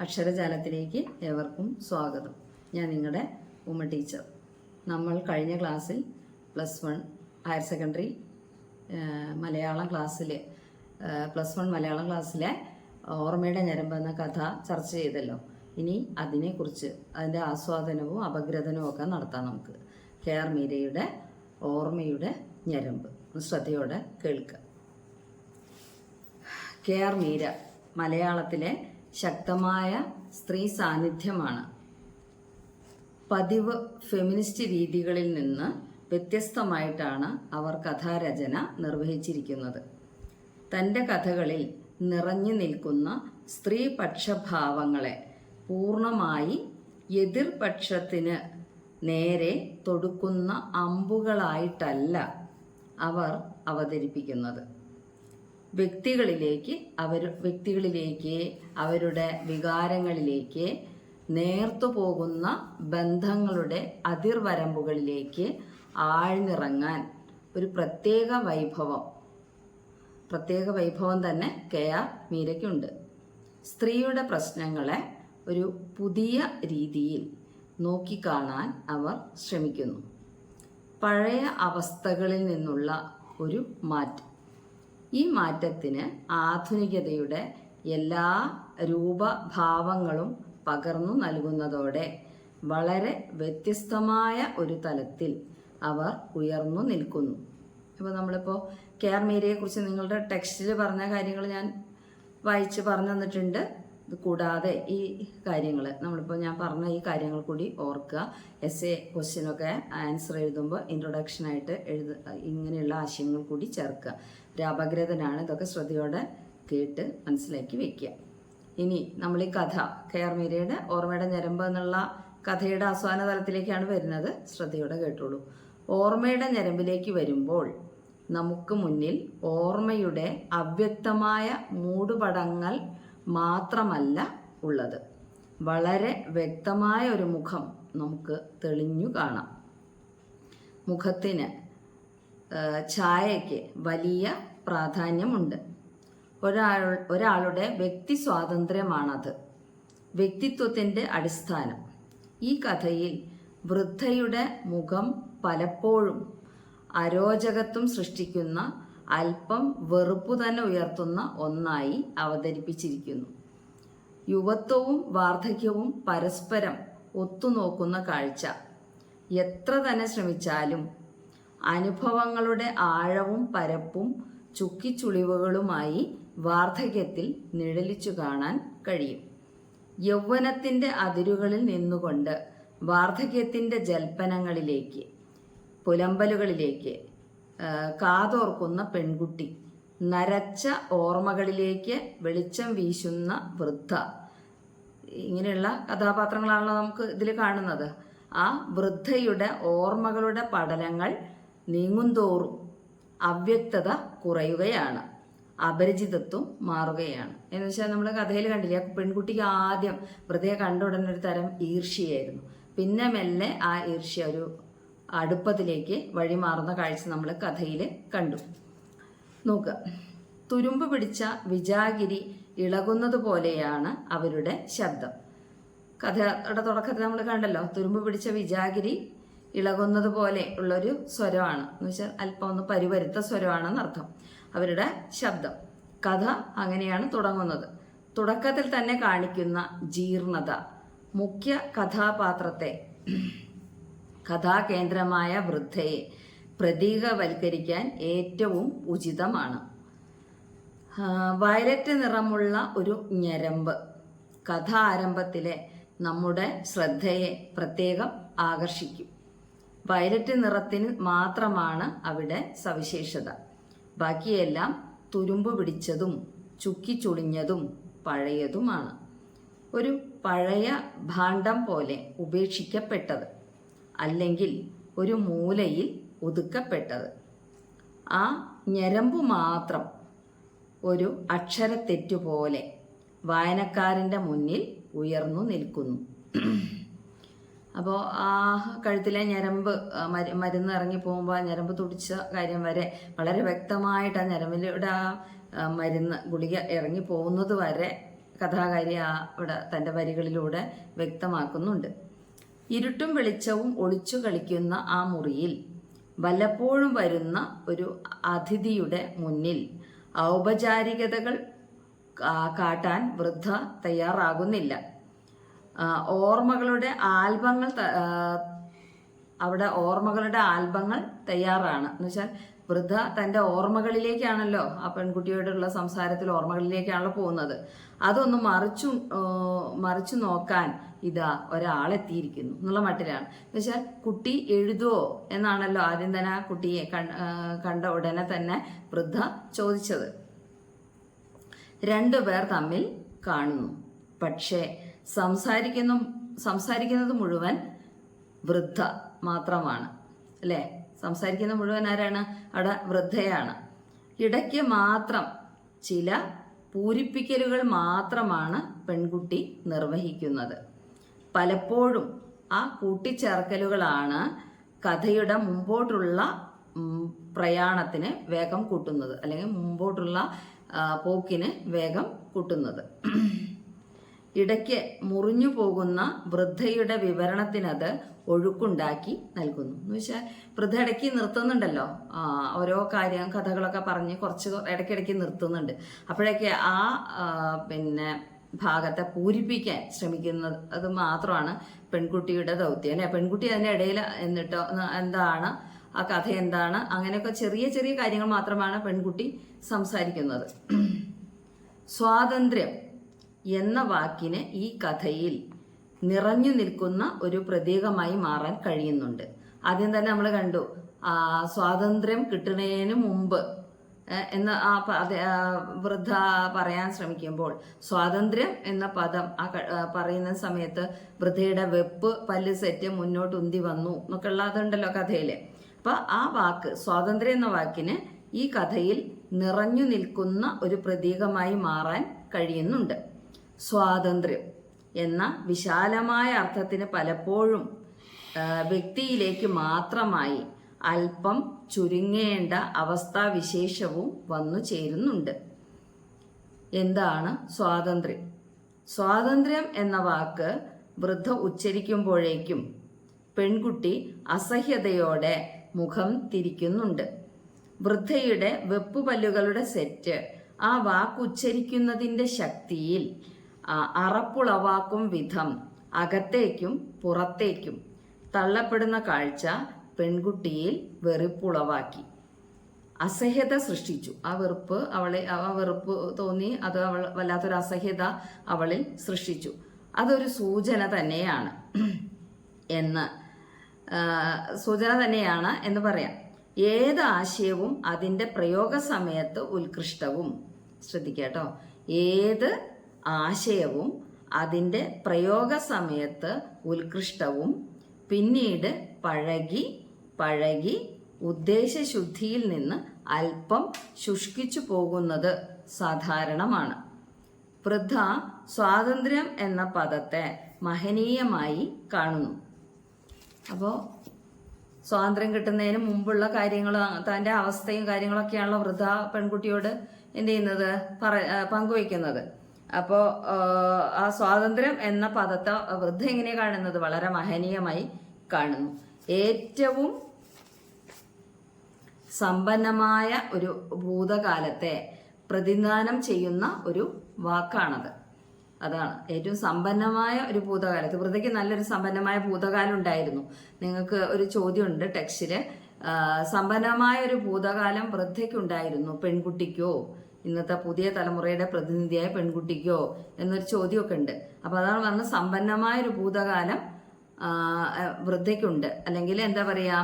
അക്ഷരജാലത്തിലേക്ക് ഏവർക്കും സ്വാഗതം. ഞാൻ നിങ്ങളുടെ ഉമ്മ ടീച്ചർ. നമ്മൾ കഴിഞ്ഞ ക്ലാസ്സിൽ +1 ഹയർ സെക്കൻഡറി മലയാളം ക്ലാസ്സിൽ +1 മലയാളം ക്ലാസ്സിലെ ഓർമ്മയുടെ ഞരമ്പ് എന്ന കഥ ചർച്ച ചെയ്തല്ലോ. ഇനി അതിനെക്കുറിച്ച് അതിൻ്റെ ആസ്വാദനവും അപഗ്രഥനവും ഒക്കെ നടത്താം നമുക്ക്. KR മീരയുടെ ഓർമ്മയുടെ ഞരമ്പ് ശ്രദ്ധയോടെ കേൾക്കുക. KR മീര മലയാളത്തിലെ ശക്തമായ സ്ത്രീ സാന്നിധ്യമാണ്. പതിവ് ഫെമിനിസ്റ്റ് രീതികളിൽ നിന്ന് വ്യത്യസ്തമായിട്ടാണ് അവർ കഥാരചന നിർവഹിച്ചിരിക്കുന്നത്. തൻ്റെ കഥകളിൽ നിറഞ്ഞു നിൽക്കുന്ന സ്ത്രീപക്ഷഭാവങ്ങളെ പൂർണ്ണമായി എതിർപക്ഷത്തിന് നേരെ തൊടുക്കുന്ന അമ്പുകളായിട്ടല്ല അവർ അവതരിപ്പിക്കുന്നത്. വ്യക്തികളിലേക്ക് അവരുടെ വികാരങ്ങളിലേക്ക് നേർത്തു പോകുന്ന ബന്ധങ്ങളുടെ അതിർവരമ്പുകളിലേക്ക് ആഴ്ന്നിറങ്ങാൻ ഒരു പ്രത്യേക വൈഭവം തന്നെ KR മീരയ്ക്കുണ്ട്. സ്ത്രീയുടെ പ്രശ്നങ്ങളെ ഒരു പുതിയ രീതിയിൽ നോക്കിക്കാണാൻ അവർ ശ്രമിക്കുന്നു. പഴയ അവസ്ഥകളിൽ നിന്നുള്ള ഒരു മാറ്റം. ഈ മാറ്റത്തിന് ആധുനികതയുടെ എല്ലാ രൂപഭാവങ്ങളും പകർന്നു നൽകുന്നതോടെ വളരെ വ്യത്യസ്തമായ ഒരു തലത്തിൽ അവർ ഉയർന്നു നിൽക്കുന്നു. അപ്പോൾ നമ്മളിപ്പോൾ KR മീരയെക്കുറിച്ച് നിങ്ങളുടെ ടെക്സ്റ്റിൽ പറഞ്ഞ കാര്യങ്ങൾ ഞാൻ വായിച്ച് പറഞ്ഞു തന്നിട്ടുണ്ട്. ഇത് കൂടാതെ ഈ കാര്യങ്ങൾ നമ്മളിപ്പോൾ ഞാൻ പറഞ്ഞ ഈ കാര്യങ്ങൾ കൂടി ഓർക്കുക. essay ക്വസ്റ്റ്യനൊക്കെ ആൻസർ എഴുതുമ്പോൾ ഇൻട്രൊഡക്ഷനായിട്ട് ഇങ്ങനെയുള്ള ആശയങ്ങൾ കൂടി ചേർക്കുക. ഒരു അപഗ്രഥനാണ്. ഇതൊക്കെ ശ്രദ്ധയോടെ കേട്ട് മനസ്സിലാക്കി വയ്ക്കുക. ഇനി നമ്മൾ ഈ കഥ KR മീരയുടെ ഓർമ്മയുടെ ഞരമ്പ് എന്നുള്ള കഥയുടെ ആസ്വാദന തലത്തിലേക്കാണ് വരുന്നത്. ശ്രദ്ധയോടെ കേട്ടോളൂ. ഓർമ്മയുടെ ഞരമ്പിലേക്ക് വരുമ്പോൾ നമുക്ക് മുന്നിൽ ഓർമ്മയുടെ അവ്യക്തമായ മൂടുപടങ്ങൾ മാത്രമല്ല ഉള്ളത്. വളരെ വ്യക്തമായ ഒരു മുഖം നമുക്ക് തെളിഞ്ഞു കാണാം. മുഖത്തിന് ഛായയ്ക്ക് വലിയ പ്രാധാന്യമുണ്ട്. ഒരാളുടെ വ്യക്തി സ്വാതന്ത്ര്യമാണത്, വ്യക്തിത്വത്തിൻ്റെ അടിസ്ഥാനം. ഈ കഥയിൽ വൃദ്ധയുടെ മുഖം പലപ്പോഴും അരോചകത്വം സൃഷ്ടിക്കുന്ന, അല്പം വെറുപ്പു തന്നെ ഉയർത്തുന്ന ഒന്നായി അവതരിപ്പിച്ചിരിക്കുന്നു. യുവത്വവും വാർദ്ധക്യവും പരസ്പരം ഒത്തുനോക്കുന്ന കാഴ്ച. എത്ര തന്നെ ശ്രമിച്ചാലും അനുഭവങ്ങളുടെ ആഴവും പരപ്പും ചുക്കിച്ചുളിവുകളുമായി വാർദ്ധക്യത്തിൽ നിഴലിച്ചു കാണാൻ കഴിയും. യൗവനത്തിൻ്റെ അതിരുകളിൽ നിന്നുകൊണ്ട് വാർദ്ധക്യത്തിൻ്റെ ജൽപ്പനങ്ങളിലേക്ക്, പുലമ്പലുകളിലേക്ക് കാതോർക്കുന്ന പെൺകുട്ടി, നരച്ച ഓർമ്മകളിലേക്ക് വെളിച്ചം വീശുന്ന വൃദ്ധ, ഇങ്ങനെയുള്ള കഥാപാത്രങ്ങളാണല്ലോ നമുക്ക് ഇതിൽ കാണുന്നത്. ആ വൃദ്ധയുടെ ഓർമ്മകളുടെ പടലങ്ങൾ നീങ്ങുന്തോറും അവ്യക്തത കുറയുകയാണ്, അപരിചിതത്വം മാറുകയാണ്. എന്ന് വെച്ചാൽ നമ്മൾ കഥയിൽ കണ്ടില്ലേ, പെൺകുട്ടിക്ക് ആദ്യം വൃദ്ധയെ കണ്ട ഉടനെ ഒരു തരം ഈർഷ്യയായിരുന്നു. പിന്നെ മെല്ലെ ആ ഈർഷ്യ ഒരു അടുപ്പത്തിലേക്ക് വഴിമാറുന്ന കാഴ്ച നമ്മൾ കഥയിൽ കണ്ടു. നോക്കുക, തുരുമ്പ് പിടിച്ച വിജാഗിരി ഇളകുന്നത് പോലെയാണ് അവരുടെ ശബ്ദം. കഥയുടെ തുടക്കത്തിൽ നമ്മൾ കണ്ടല്ലോ, തുരുമ്പ് പിടിച്ച വിജാഗിരി ഇളകുന്നത് പോലെ ഉള്ളൊരു സ്വരമാണ്. എന്ന് വെച്ചാൽ അല്പം ഒന്ന് പരിവരുത്ത സ്വരമാണെന്നർത്ഥം അവരുടെ ശബ്ദം. കഥ അങ്ങനെയാണ് തുടങ്ങുന്നത്. തുടക്കത്തിൽ തന്നെ കാണിക്കുന്ന ജീർണത മുഖ്യ കഥാപാത്രത്തെ, കഥാകേന്ദ്രമായ വൃദ്ധയെ പ്രതീകവൽക്കരിക്കാൻ ഏറ്റവും ഉചിതമാണ്. വയലറ്റ് നിറമുള്ള ഒരു ഞരമ്പ് കഥ ആരംഭത്തിലെ നമ്മുടെ ശ്രദ്ധയെ പ്രത്യേകം ആകർഷിക്കും. വയലറ്റ് നിറത്തിന് മാത്രമാണ് അവിടെ സവിശേഷത. ബാക്കിയെല്ലാം തുരുമ്പ് പിടിച്ചതും ചുക്കിച്ചുളിഞ്ഞതും പഴയതുമാണ്. ഒരു പഴയ ഭാണ്ഡം പോലെ ഉപേക്ഷിക്കപ്പെട്ടത്, അല്ലെങ്കിൽ ഒരു മൂലയിൽ ഒതുക്കപ്പെട്ടത്. ആ ഞരമ്പു മാത്രം ഒരു അക്ഷരത്തെറ്റുപോലെ വായനക്കാരൻ്റെ മുന്നിൽ ഉയർന്നു നിൽക്കുന്നു. അപ്പോൾ ആ കഴുത്തിലെ ഞരമ്പ് മരുന്ന് ഇറങ്ങി പോകുമ്പോൾ ആ ഞരമ്പ് തുടിച്ച കാര്യം വരെ വളരെ വ്യക്തമായിട്ട് ആ ഞരമ്പിലൂടെ ആ മരുന്ന് ഗുളിക ഇറങ്ങി പോകുന്നത് വരെ കഥാകാരി അവിടെ തൻ്റെ വരികളിലൂടെ വ്യക്തമാക്കുന്നുണ്ട്. ഇരുട്ടും വെളിച്ചവും ഒളിച്ചു കളിക്കുന്ന ആ മുറിയിൽ വല്ലപ്പോഴും വരുന്ന ഒരു അതിഥിയുടെ മുന്നിൽ ഔപചാരികതകൾ കാട്ടാൻ വൃദ്ധ തയ്യാറാകുന്നില്ല. ഓർമ്മകളുടെ ആൽബങ്ങൾ തയ്യാറാണ് എന്ന് വെച്ചാൽ വൃദ്ധ തൻ്റെ ഓർമ്മകളിലേക്കാണല്ലോ ആ പെൺകുട്ടിയോടുള്ള സംസാരത്തിൽ ഓർമ്മകളിലേക്കാണല്ലോ പോകുന്നത്. അതൊന്ന് മറിച്ചു നോക്കാൻ ഇതാ ഒരാളെത്തിയിരിക്കുന്നു എന്നുള്ള മട്ടിലാണ്. എന്ന് വെച്ചാൽ കുട്ടി എഴുതുവോ എന്നാണല്ലോ ആദ്യം തന്നെ ആ കുട്ടിയെ കണ്ട ഉടനെ തന്നെ വൃദ്ധ ചോദിച്ചത്. രണ്ടുപേർ തമ്മിൽ കാണുന്നു. പക്ഷേ സംസാരിക്കുന്നത് മുഴുവൻ വൃദ്ധ മാത്രമാണ് അല്ലേ? സംസാരിക്കുന്ന മുഴുവൻ ആരാണ്? അവിടെ വൃദ്ധയാണ്. ഇടയ്ക്ക് മാത്രം ചില പൂരിപ്പിക്കലുകൾ മാത്രമാണ് പെൺകുട്ടി നിർവഹിക്കുന്നത്. പലപ്പോഴും ആ കൂട്ടിച്ചേർക്കലുകളാണ് കഥയുടെ മുമ്പോട്ടുള്ള പ്രയാണത്തിന് വേഗം കൂട്ടുന്നത്, അല്ലെങ്കിൽ മുമ്പോട്ടുള്ള പോക്കിന് വേഗം കൂട്ടുന്നത്. ഇടയ്ക്ക് മുറിഞ്ഞു പോകുന്ന വൃദ്ധയുടെ വിവരണത്തിനത് ഒഴുക്കുണ്ടാക്കി നൽകുന്നു. എന്ന് വെച്ചാൽ വൃദ്ധ ഇടയ്ക്ക് നിർത്തുന്നുണ്ടല്ലോ, ഓരോ കഥകളൊക്കെ പറഞ്ഞ് കുറച്ച് ഇടയ്ക്കിടയ്ക്ക് നിർത്തുന്നുണ്ട്. അപ്പോഴൊക്കെ ആ ഭാഗത്തെ പൂരിപ്പിക്കാൻ ശ്രമിക്കുന്നത് അത് മാത്രമാണ് പെൺകുട്ടിയുടെ ദൗത്യം അല്ലെ? പെൺകുട്ടി അതിൻ്റെ ഇടയിൽ എന്നിട്ടോ എന്താണ് ആ കഥ, എന്താണ്, അങ്ങനെയൊക്കെ ചെറിയ ചെറിയ കാര്യങ്ങൾ മാത്രമാണ് പെൺകുട്ടി സംസാരിക്കുന്നത്. സ്വാതന്ത്ര്യം എന്ന വാക്കിന് ഈ കഥയിൽ നിറഞ്ഞു നിൽക്കുന്ന ഒരു പ്രതീകമായി മാറാൻ കഴിയുന്നുണ്ട്. ആദ്യം തന്നെ നമ്മൾ കണ്ടു സ്വാതന്ത്ര്യം കിട്ടുന്നതിന് മുമ്പ് എന്ന് വൃദ്ധ പറയാൻ ശ്രമിക്കുമ്പോൾ സ്വാതന്ത്ര്യം എന്ന പദം പറയുന്ന സമയത്ത് വൃദ്ധയുടെ വെപ്പ് പല്ല് സെറ്റ് മുന്നോട്ട് ഉന്തി വന്നു എന്നൊക്കെ ഉള്ളതുണ്ടല്ലോ കഥയില്. അപ്പൊ ആ വാക്ക് സ്വാതന്ത്ര്യം എന്ന വാക്കിന് ഈ കഥയിൽ നിറഞ്ഞു നിൽക്കുന്ന ഒരു പ്രതീകമായി മാറാൻ കഴിയുന്നുണ്ട്. സ്വാതന്ത്ര്യം എന്ന വിശാലമായ അർത്ഥത്തിന് പലപ്പോഴും വ്യക്തിയിലേക്ക് മാത്രമായി അല്പം ചുരുങ്ങേണ്ട അവസ്ഥാവിശേഷവും വന്നു ചേരുന്നുണ്ട്. എന്താണ് സ്വാതന്ത്ര്യം? സ്വാതന്ത്ര്യം എന്ന വാക്ക് വൃദ്ധ ഉച്ചരിക്കുമ്പോഴേക്കും പെൺകുട്ടി അസഹ്യതയോടെ മുഖം തിരിക്കുന്നുണ്ട്. വൃദ്ധയുടെ വെപ്പുപല്ലുകളുടെ സെറ്റ് ആ വാക്കുച്ചരിക്കുന്നതിൻ്റെ ശക്തിയിൽ അറപ്പുളവാക്കും വിധം അകത്തേക്കും പുറത്തേക്കും തള്ളപ്പെടുന്ന കാഴ്ച പെൺകുട്ടിയിൽ വെറുപ്പുളവാക്കി, അസഹ്യത സൃഷ്ടിച്ചു. ആ വെറുപ്പ് തോന്നി, അത് വല്ലാത്തൊരു അസഹ്യത അവളിൽ സൃഷ്ടിച്ചു. അതൊരു സൂചന തന്നെയാണ് എന്ന് പറയാം. ഏത് ആശയവും അതിൻ്റെ പ്രയോഗ സമയത്ത് ഉത്കൃഷ്ടവും, ശ്രദ്ധിക്കാട്ടോ, ഏത് ആശയവും അതിൻ്റെ പ്രയോഗ സമയത്ത് ഉത്കൃഷ്ടവും പിന്നീട് പഴകി ഉദ്ദേശശുദ്ധിയിൽ നിന്ന് അല്പം ശുഷ്കിച്ചു പോകുന്നത് സാധാരണമാണ്. വൃദ്ധ സ്വാതന്ത്ര്യം എന്ന പദത്തെ മഹനീയമായി കാണുന്നു. അപ്പോൾ സ്വാതന്ത്ര്യം കിട്ടുന്നതിന് മുമ്പുള്ള കാര്യങ്ങൾ, തൻ്റെ അവസ്ഥയും കാര്യങ്ങളൊക്കെയാണല്ലോ വൃദ്ധ പെൺകുട്ടിയോട് എന്ത് ചെയ്യുന്നത്, പങ്കുവയ്ക്കുന്നത്. അപ്പോൾ ആ സ്വാതന്ത്ര്യം എന്ന പദത്തെ വൃദ്ധ എങ്ങനെ കാണുന്നത്? വളരെ മഹനീയമായി കാണുന്നു. ഏറ്റവും സമ്പന്നമായ ഒരു ഭൂതകാലത്തെ പ്രതിനിധാനം ചെയ്യുന്ന ഒരു വാക്കാണത്. അതാണ് ഏറ്റവും സമ്പന്നമായ ഒരു ഭൂതകാലത്ത്. വൃദ്ധയ്ക്ക് നല്ലൊരു സമ്പന്നമായ ഭൂതകാലം ഉണ്ടായിരുന്നു. നിങ്ങൾക്ക് ഒരു ചോദ്യമുണ്ട് ടെക്സ്റ്റില്, സമ്പന്നമായ ഒരു ഭൂതകാലം വൃദ്ധയ്ക്കുണ്ടായിരുന്നു, പെൺകുട്ടിക്കോ, ഇന്നത്തെ പുതിയ തലമുറയുടെ പ്രതിനിധിയായ പെൺകുട്ടിക്കോ എന്നൊരു ചോദ്യമൊക്കെ ഉണ്ട്. അപ്പൊ അതാണ് പറഞ്ഞത്, സമ്പന്നമായൊരു ഭൂതകാലം വൃദ്ധയ്ക്കുണ്ട്. അല്ലെങ്കിൽ എന്താ പറയാ,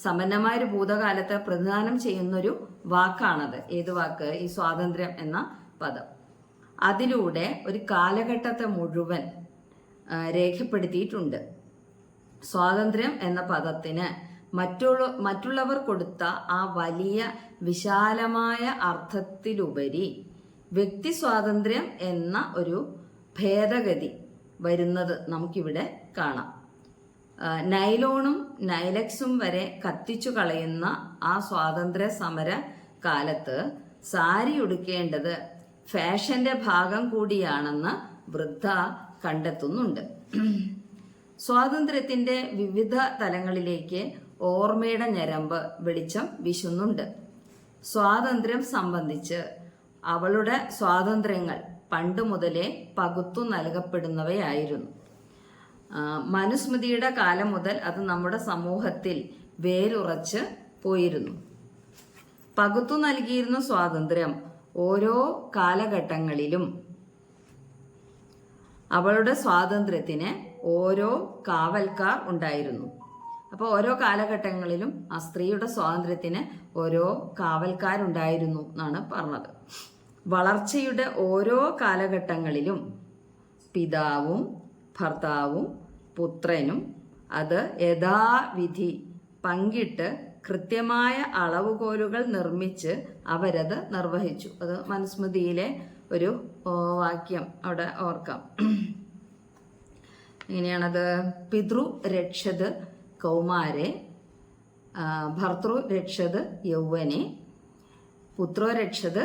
സമ്പന്നമായൊരു ഭൂതകാലത്തെ പ്രതിദാനം ചെയ്യുന്നൊരു വാക്കാണത്. ഏത് വാക്ക്? ഈ സ്വാതന്ത്ര്യം എന്ന പദം. അതിലൂടെ ഒരു കാലഘട്ടത്തെ മുഴുവൻ രേഖപ്പെടുത്തിയിട്ടുണ്ട്. സ്വാതന്ത്ര്യം എന്ന പദത്തിന് മറ്റുള്ളവർ കൊടുത്ത ആ വലിയ വിശാലമായ അർത്ഥത്തിലുപരി വ്യക്തി സ്വാതന്ത്ര്യം എന്ന ഒരു ഭേദഗതി വരുന്നത് നമുക്കിവിടെ കാണാം. നൈലോണും നൈലക്സും വരെ കത്തിച്ചു കളയുന്ന ആ സ്വാതന്ത്ര്യ സമര കാലത്ത് സാരി ഉടുക്കേണ്ടത് ഫാഷന്റെ ഭാഗം കൂടിയാണെന്ന് വൃദ്ധ കണ്ടെത്തുന്നുണ്ട്. സ്വാതന്ത്ര്യത്തിന്റെ വിവിധ തലങ്ങളിലേക്ക് ഓർമ്മയുടെ ഞരമ്പ് വെളിച്ചം വീശുന്നുണ്ട്. സ്വാതന്ത്ര്യം സംബന്ധിച്ച് അവളുടെ സ്വാതന്ത്ര്യങ്ങൾ പണ്ട് മുതലേ പകുത്തു നൽകപ്പെടുന്നവയായിരുന്നു. മനുസ്മൃതിയുടെ കാലം മുതൽ അത് നമ്മുടെ സമൂഹത്തിൽ വേരുറച്ച് പോയിരുന്നു. പകുത്തു നൽകിയിരുന്ന സ്വാതന്ത്ര്യം ഓരോ കാലഘട്ടങ്ങളിലും അവളുടെ സ്വാതന്ത്ര്യത്തിന് ഓരോ കാവൽക്കാർ ഉണ്ടായിരുന്നു. അപ്പോൾ ഓരോ കാലഘട്ടങ്ങളിലും ആ സ്ത്രീയുടെ സ്വാതന്ത്ര്യത്തിന് ഓരോ കാവൽക്കാരുണ്ടായിരുന്നു എന്നാണ് പറഞ്ഞത്. വളർച്ചയുടെ ഓരോ കാലഘട്ടങ്ങളിലും പിതാവും ഭർത്താവും പുത്രനും അത് യഥാവിധി പങ്കിട്ട് കൃത്യമായ അളവുകോലുകൾ നിർമ്മിച്ച് അവരത് നിർവഹിച്ചു. അത് മനുസ്മൃതിയിലെ ഒരു വാക്യം അവിടെ ഓർക്കാം. എങ്ങനെയാണത്? പിതൃ രക്ഷത് കൗമാരെ, ഭർത്തൃ രക്ഷത് യൗവനെ, പുത്രോ രക്ഷത്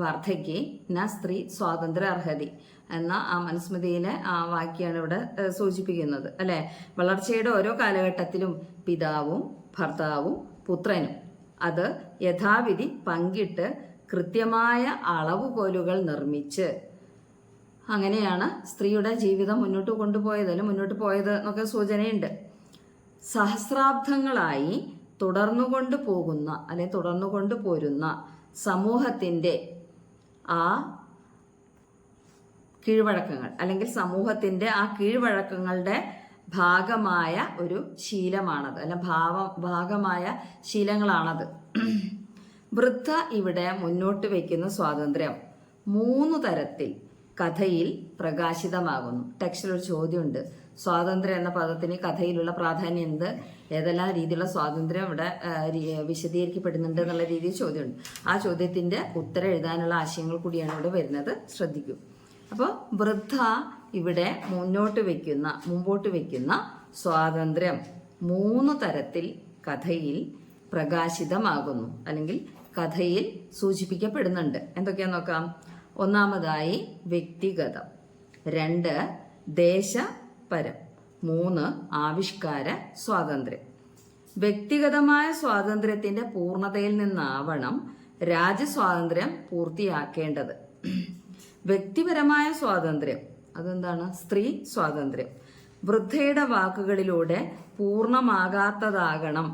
വാർദ്ധക്യെ ന സ്ത്രീ സ്വാതന്ത്ര്യ അർഹതി എന്ന ആ മനുസ്മൃതിയിലെ ആ വാക്യാണ് ഇവിടെ സൂചിപ്പിക്കുന്നത്, അല്ലെ? വളർച്ചയുടെ ഓരോ കാലഘട്ടത്തിലും പിതാവും ഭർത്താവും പുത്രനും അത് യഥാവിധി പങ്കിട്ട് കൃത്യമായ അളവുകോലുകൾ നിർമ്മിച്ച് അങ്ങനെയാണ് സ്ത്രീയുടെ ജീവിതം മുന്നോട്ട് കൊണ്ടുപോയത്, അല്ലെങ്കിൽ മുന്നോട്ട് പോയത് എന്നൊക്കെ സൂചനയുണ്ട്. സഹസ്രാബ്ദങ്ങളായി തുടർന്നുകൊണ്ട് പോകുന്ന അല്ലെങ്കിൽ തുടർന്നുകൊണ്ട് പോരുന്ന സമൂഹത്തിൻ്റെ ആ കീഴ്വഴക്കങ്ങൾ അല്ലെങ്കിൽ സമൂഹത്തിൻ്റെ ആ കീഴ്വഴക്കങ്ങളുടെ ഭാഗമായ ഒരു ശീലമാണത്, അല്ല ഭാഗമായ ശീലങ്ങളാണത്. വൃദ്ധ ഇവിടെ മുന്നോട്ട് വയ്ക്കുന്ന സ്വാതന്ത്ര്യം 3 തരത്തിൽ കഥയിൽ പ്രകാശിതമാകുന്നു. ടെക്സ്റ്റിൽ ഒരു ചോദ്യമുണ്ട്, സ്വാതന്ത്ര്യം എന്ന പദത്തിന് കഥയിലുള്ള പ്രാധാന്യം എന്ത്, ഏതെല്ലാം രീതിയിലുള്ള സ്വാതന്ത്ര്യം ഇവിടെ വിശദീകരിക്കപ്പെടുന്നുണ്ട് എന്നുള്ള രീതിയിൽ ചോദ്യമുണ്ട്. ആ ചോദ്യത്തിൻ്റെ ഉത്തരം എഴുതാനുള്ള ആശയങ്ങൾ കൂടിയാണ് ഇവിടെ വരുന്നത്, ശ്രദ്ധിക്കൂ. അപ്പോൾ വൃദ്ധ ഇവിടെ മുമ്പോട്ട് വയ്ക്കുന്ന സ്വാതന്ത്ര്യം 3 തരത്തിൽ കഥയിൽ പ്രകാശിതമാകുന്നു അല്ലെങ്കിൽ കഥയിൽ സൂചിപ്പിക്കപ്പെടുന്നുണ്ട്. എന്തൊക്കെയാന്ന് നോക്കാം. ഒന്നാമതായി വ്യക്തിഗതം, 2 ദേശപരം, 3 ആവിഷ്കാര സ്വാതന്ത്ര്യം. വ്യക്തിഗതമായ സ്വാതന്ത്ര്യത്തിന്റെ പൂർണ്ണതയിൽ നിന്നാവണം രാജ്യസ്വാതന്ത്ര്യം പൂർത്തിയാക്കേണ്ടത്. വ്യക്തിപരമായ സ്വാതന്ത്ര്യം അതെന്താണ്? സ്ത്രീ സ്വാതന്ത്ര്യം വൃദ്ധയുടെ വാക്കുകളിലൂടെ പൂർണ്ണമാകാത്തതാകണം.